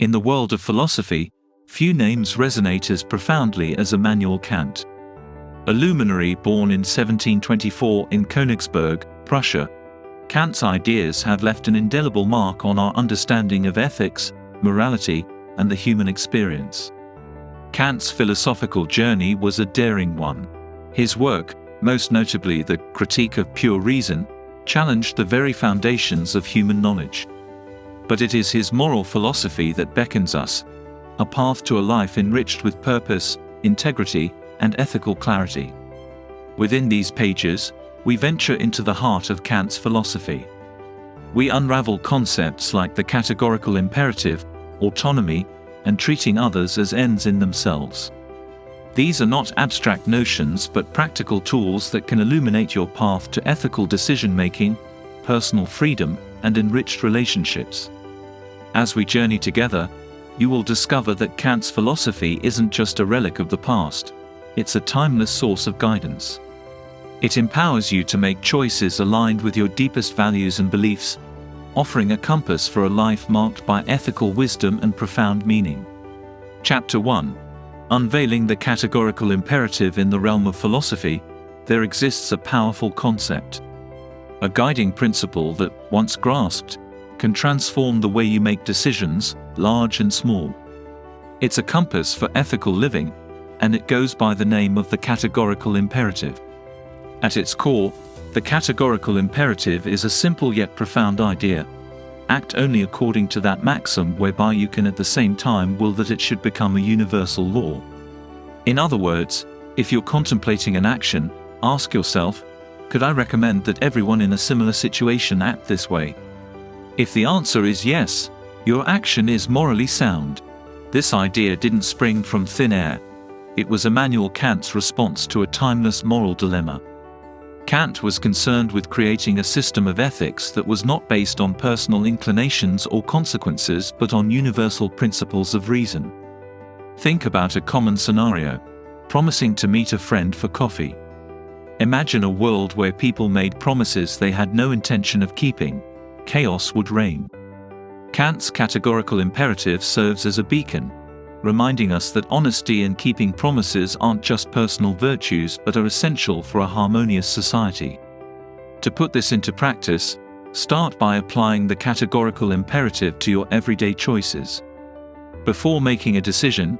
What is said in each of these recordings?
In the world of philosophy, few names resonate as profoundly as Immanuel Kant. A luminary born in 1724 in Königsberg, Prussia, Kant's ideas have left an indelible mark on our understanding of ethics, morality, and the human experience. Kant's philosophical journey was a daring one. His work, most notably the Critique of Pure Reason, challenged the very foundations of human knowledge. But it is his moral philosophy that beckons us, a path to a life enriched with purpose, integrity, and ethical clarity. Within these pages, we venture into the heart of Kant's philosophy. We unravel concepts like the categorical imperative, autonomy, and treating others as ends in themselves. These are not abstract notions but practical tools that can illuminate your path to ethical decision-making, personal freedom, and enriched relationships. As we journey together, you will discover that Kant's philosophy isn't just a relic of the past, it's a timeless source of guidance. It empowers you to make choices aligned with your deepest values and beliefs, offering a compass for a life marked by ethical wisdom and profound meaning. Chapter 1. Unveiling the categorical imperative in the realm of philosophy, there exists a powerful concept. A guiding principle that, once grasped, can transform the way you make decisions, large and small. It's a compass for ethical living, and it goes by the name of the categorical imperative. At its core, the categorical imperative is a simple yet profound idea. Act only according to that maxim whereby you can at the same time will that it should become a universal law. In other words, if you're contemplating an action, ask yourself, could I recommend that everyone in a similar situation act this way? If the answer is yes, your action is morally sound. This idea didn't spring from thin air. It was Immanuel Kant's response to a timeless moral dilemma. Kant was concerned with creating a system of ethics that was not based on personal inclinations or consequences but on universal principles of reason. Think about a common scenario: promising to meet a friend for coffee. Imagine a world where people made promises they had no intention of keeping. Chaos would reign. Kant's categorical imperative serves as a beacon, reminding us that honesty and keeping promises aren't just personal virtues but are essential for a harmonious society. To put this into practice, start by applying the categorical imperative to your everyday choices. Before making a decision,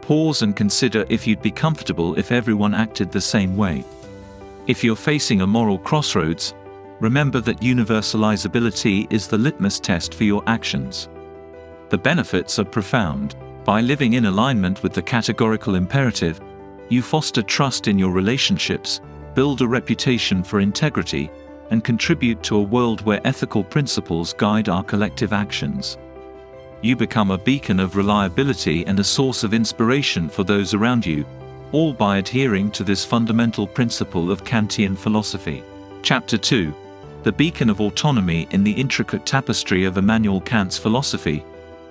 pause and consider if you'd be comfortable if everyone acted the same way. If you're facing a moral crossroads, remember that universalizability is the litmus test for your actions. The benefits are profound. By living in alignment with the categorical imperative, you foster trust in your relationships, build a reputation for integrity, and contribute to a world where ethical principles guide our collective actions. You become a beacon of reliability and a source of inspiration for those around you, all by adhering to this fundamental principle of Kantian philosophy. Chapter 2. The beacon of autonomy. In the intricate tapestry of Immanuel Kant's philosophy,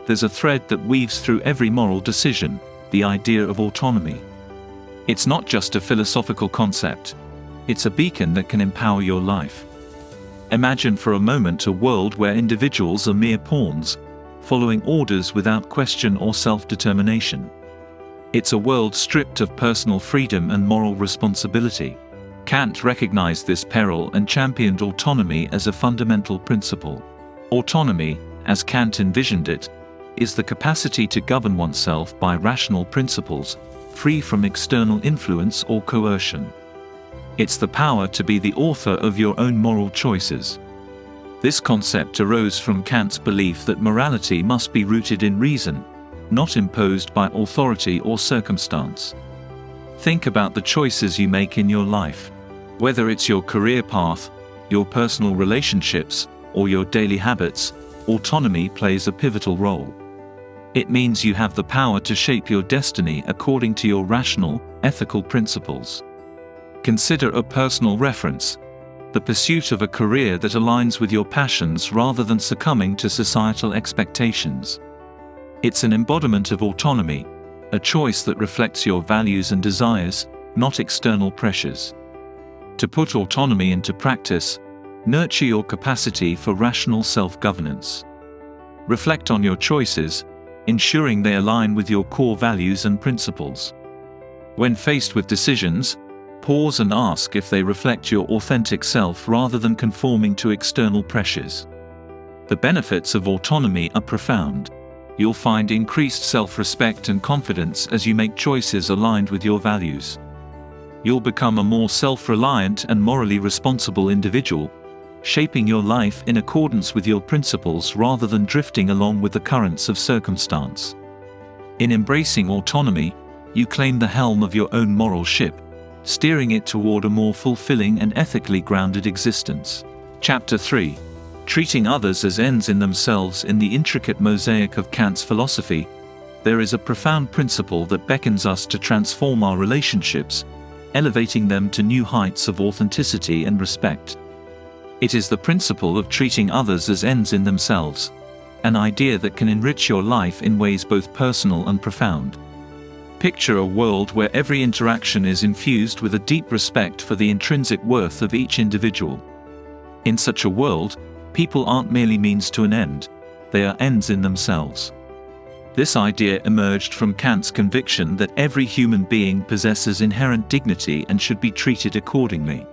there's a thread that weaves through every moral decision: the idea of autonomy. It's not just a philosophical concept. It's a beacon that can empower your life. Imagine for a moment a world where individuals are mere pawns, following orders without question or self-determination. It's a world stripped of personal freedom and moral responsibility. Kant recognized this peril and championed autonomy as a fundamental principle. Autonomy, as Kant envisioned it, is the capacity to govern oneself by rational principles, free from external influence or coercion. It's the power to be the author of your own moral choices. This concept arose from Kant's belief that morality must be rooted in reason, not imposed by authority or circumstance. Think about the choices you make in your life. Whether it's your career path, your personal relationships, or your daily habits, autonomy plays a pivotal role. It means you have the power to shape your destiny according to your rational, ethical principles. Consider a personal reference: the pursuit of a career that aligns with your passions rather than succumbing to societal expectations. It's an embodiment of autonomy, a choice that reflects your values and desires, not external pressures. To put autonomy into practice, nurture your capacity for rational self-governance. Reflect on your choices, ensuring they align with your core values and principles. When faced with decisions, pause and ask if they reflect your authentic self rather than conforming to external pressures. The benefits of autonomy are profound. You'll find increased self-respect and confidence as you make choices aligned with your values. You'll become a more self-reliant and morally responsible individual, shaping your life in accordance with your principles rather than drifting along with the currents of circumstance. In embracing autonomy, you claim the helm of your own moral ship, steering it toward a more fulfilling and ethically grounded existence. Chapter 3. Treating others as ends in themselves. In the intricate mosaic of Kant's philosophy, there is a profound principle that beckons us to transform our relationships, elevating them to new heights of authenticity and respect. It is the principle of treating others as ends in themselves, an idea that can enrich your life in ways both personal and profound. Picture a world where every interaction is infused with a deep respect for the intrinsic worth of each individual. In such a world, people aren't merely means to an end, they are ends in themselves. This idea emerged from Kant's conviction that every human being possesses inherent dignity and should be treated accordingly.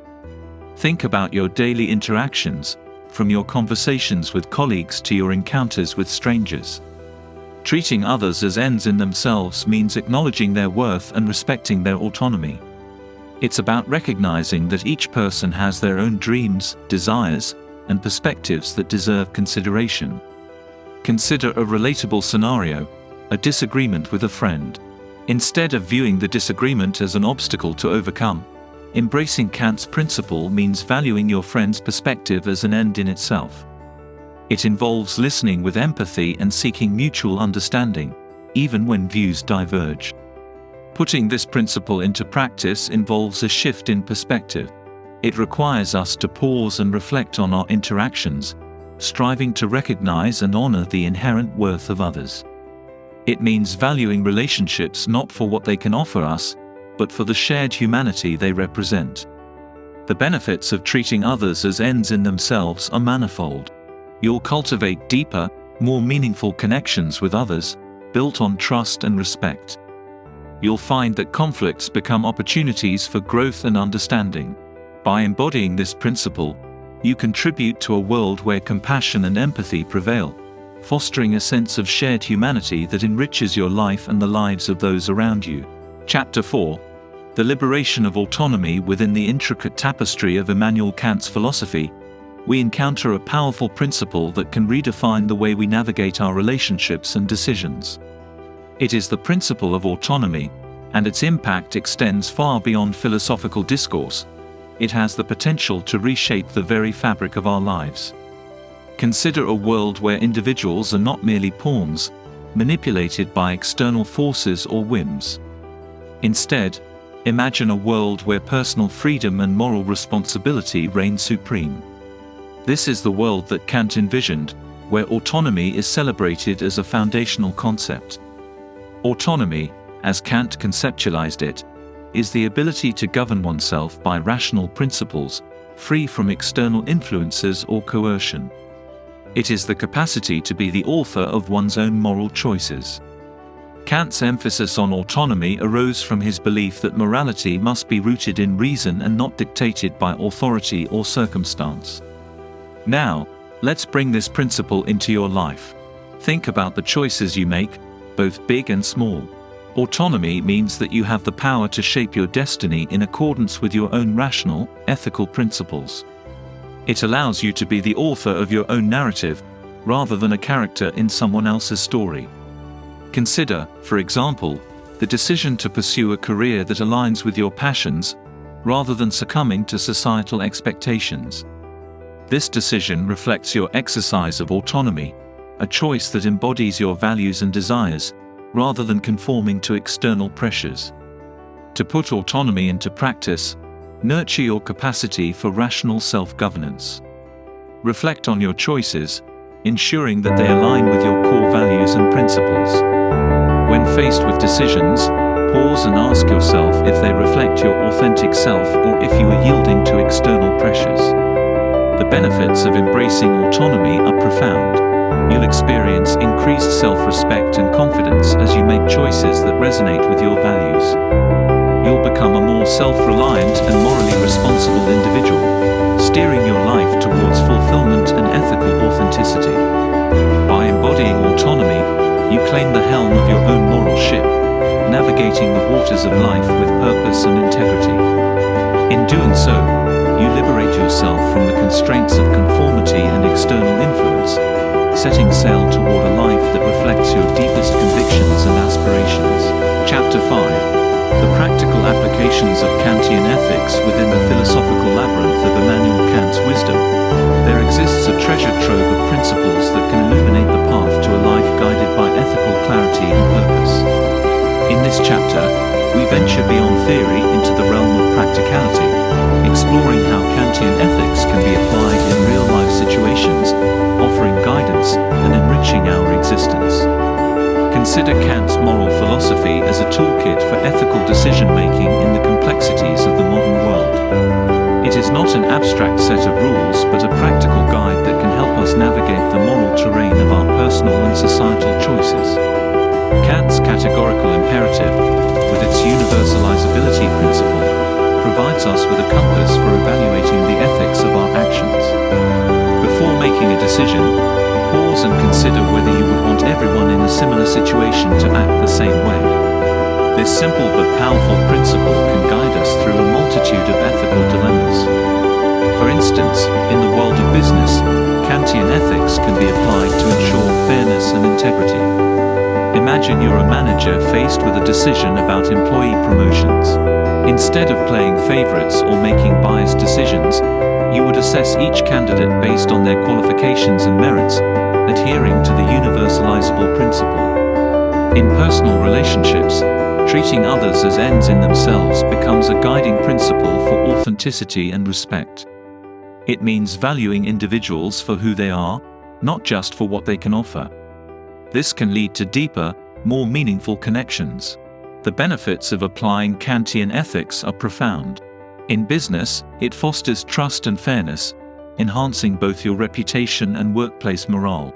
Think about your daily interactions, from your conversations with colleagues to your encounters with strangers. Treating others as ends in themselves means acknowledging their worth and respecting their autonomy. It's about recognizing that each person has their own dreams, desires, and perspectives that deserve consideration. Consider a relatable scenario, a disagreement with a friend. Instead of viewing the disagreement as an obstacle to overcome, embracing Kant's principle means valuing your friend's perspective as an end in itself. It involves listening with empathy and seeking mutual understanding, even when views diverge. Putting this principle into practice involves a shift in perspective. It requires us to pause and reflect on our interactions, striving to recognize and honor the inherent worth of others. It means valuing relationships not for what they can offer us, but for the shared humanity they represent. The benefits of treating others as ends in themselves are manifold. You'll cultivate deeper, more meaningful connections with others, built on trust and respect. You'll find that conflicts become opportunities for growth and understanding. By embodying this principle, you contribute to a world where compassion and empathy prevail, fostering a sense of shared humanity that enriches your life and the lives of those around you. Chapter 4. The liberation of autonomy. Within the intricate tapestry of Immanuel Kant's philosophy, we encounter a powerful principle that can redefine the way we navigate our relationships and decisions. It is the principle of autonomy, and its impact extends far beyond philosophical discourse. It has the potential to reshape the very fabric of our lives. Consider a world where individuals are not merely pawns, manipulated by external forces or whims. Instead, imagine a world where personal freedom and moral responsibility reign supreme. This is the world that Kant envisioned, where autonomy is celebrated as a foundational concept. Autonomy, as Kant conceptualized it, is the ability to govern oneself by rational principles, free from external influences or coercion. It is the capacity to be the author of one's own moral choices. Kant's emphasis on autonomy arose from his belief that morality must be rooted in reason and not dictated by authority or circumstance. Now, let's bring this principle into your life. Think about the choices you make, both big and small. Autonomy means that you have the power to shape your destiny in accordance with your own rational, ethical principles. It allows you to be the author of your own narrative, rather than a character in someone else's story. Consider, for example, the decision to pursue a career that aligns with your passions, rather than succumbing to societal expectations. This decision reflects your exercise of autonomy, a choice that embodies your values and desires, rather than conforming to external pressures. To put autonomy into practice, nurture your capacity for rational self-governance. Reflect on your choices, ensuring that they align with your core values and principles. When faced with decisions, pause and ask yourself if they reflect your authentic self or if you are yielding to external pressures. The benefits of embracing autonomy are profound. You'll experience increased self-respect and confidence as you make choices that resonate with your values. You'll become a more self-reliant and morally responsible individual, steering your life towards fulfillment and ethical authenticity. By embodying autonomy, you claim the helm of your own moral ship, navigating the waters of life with purpose and integrity. In doing so, you liberate yourself from the constraints of conformity and external influence, setting sail toward a life that reflects your deepest convictions and aspirations. Chapter 5. The practical applications of Kantian ethics within the philosophical labyrinth of Immanuel Kant's wisdom. There exists a treasure trove of principles that can illuminate the path to a life guided by ethical clarity and purpose. In this chapter, we venture beyond theory into the realm of practicality, exploring how Kantian ethics can be applied in real-life situations, offering guidance and enriching our existence. Consider Kant's moral philosophy as a toolkit for ethical decision-making in the complexities of the modern world. It is not an abstract set of rules but a practical guide that can help us navigate the moral terrain of our personal and societal choices. Kant's categorical imperative, with its universalizability principle, provides us with a compass for evaluating the ethics of our actions. Before making a decision, pause and consider whether you would want everyone in a similar situation to act the same way. This simple but powerful principle can guide us through a multitude of ethical dilemmas. For instance, in the world of business, Kantian ethics can be applied to ensure fairness and integrity. Imagine you're a manager faced with a decision about employee promotions. Instead of playing favorites or making biased decisions, you would assess each candidate based on their qualifications and merits, adhering to the universalizable principle. In personal relationships, treating others as ends in themselves becomes a guiding principle for authenticity and respect. It means valuing individuals for who they are, not just for what they can offer. This can lead to deeper, more meaningful connections. The benefits of applying Kantian ethics are profound. In business, it fosters trust and fairness, enhancing both your reputation and workplace morale.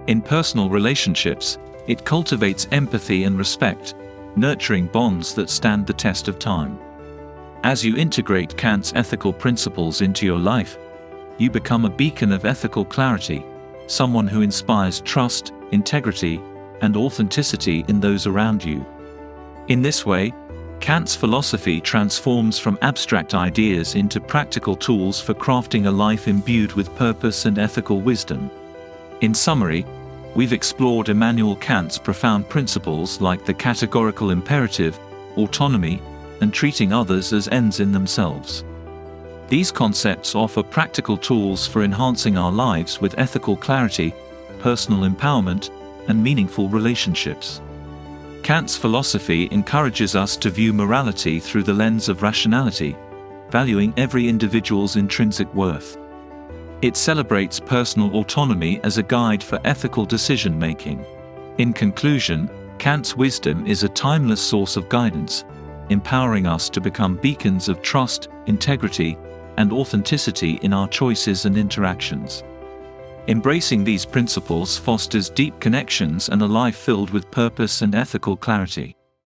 In personal relationships, it cultivates empathy and respect, nurturing bonds that stand the test of time. As you integrate Kant's ethical principles into your life, you become a beacon of ethical clarity, someone who inspires trust, integrity, and authenticity in those around you. In this way, Kant's philosophy transforms from abstract ideas into practical tools for crafting a life imbued with purpose and ethical wisdom. In summary, we've explored Immanuel Kant's profound principles like the categorical imperative, autonomy, and treating others as ends in themselves. These concepts offer practical tools for enhancing our lives with ethical clarity, personal empowerment, and meaningful relationships. Kant's philosophy encourages us to view morality through the lens of rationality, valuing every individual's intrinsic worth. It celebrates personal autonomy as a guide for ethical decision-making. In conclusion, Kant's wisdom is a timeless source of guidance, empowering us to become beacons of trust, integrity, and authenticity in our choices and interactions. Embracing these principles fosters deep connections and a life filled with purpose and ethical clarity.